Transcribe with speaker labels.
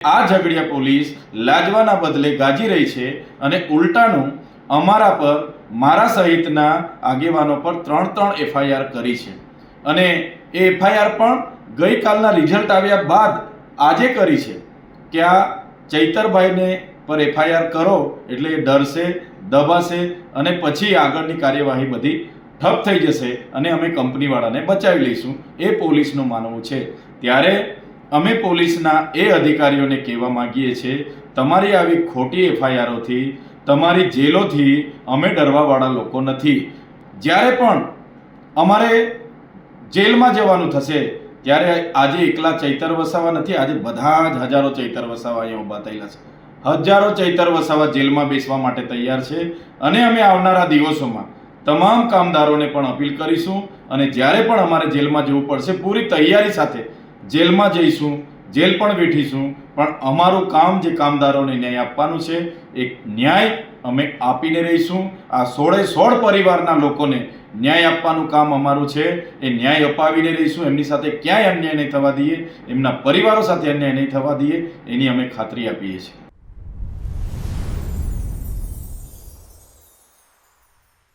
Speaker 1: આ ઝઘડિયા પોલીસ લાજવાના બદલે ગાજી રહી છે અને ઉલટાનું અમારા પર મારા સહિતના આગેવાનો પર 3 એફઆઈઆર કરી છે અને એ એફઆઈઆર પણ ગઈકાલના રિઝલ્ટ આવ્યા બાદ આજે કરી છે કે આ ચૈતરભાઈને પર એફઆઈઆર કરો એટલે એ ડરશે, દબાશે અને પછી આગળની કાર્યવાહી બધી ઠપ થઈ જશે અને અમે કંપનીવાળાને બચાવી લઈશું, એ પોલીસનું માનવું છે। ત્યારે અમે પોલીસના એ અધિકારીઓને કહેવા માંગીએ છીએ, તમારી આવી ખોટી એફઆઈઆરોથી, તમારી જેલોથી અમે ડરવાવાળા લોકો નથી। જ્યારે પણ અમારે જેલમાં જવાનું થશે ત્યારે આજે એકલા ચૈતર વસાવા નથી, આજે બધા જ હજારો ચૈતર વસાવા અહીંયા ઊભા થયેલા છે। હજારો ચૈતર વસાવા જેલમાં બેસવા માટે તૈયાર છે અને અમે આવનારા દિવસોમાં તમામ કામદારોને પણ અપીલ કરીશું અને જ્યારે પણ અમારે જેલમાં જવું પડશે પૂરી તૈયારી સાથે જેલમાં જઈશું, જેલ પણ બેઠીશું, પણ અમારું કામ જે કામદારોને ન્યાય આપવાનું છે એ ન્યાય અમે આપીને રહીશું। આ 16 પરિવારના લોકોને ન્યાય આપવાનું કામ અમારું છે, એ ન્યાય અપાવીને રહીશું। એમની સાથે ક્યાંય અન્યાય નહીં થવા દઈએ, એમના પરિવારો સાથે અન્યાય નહીં થવા દઈએ, એની અમે ખાતરી આપીએ છીએ।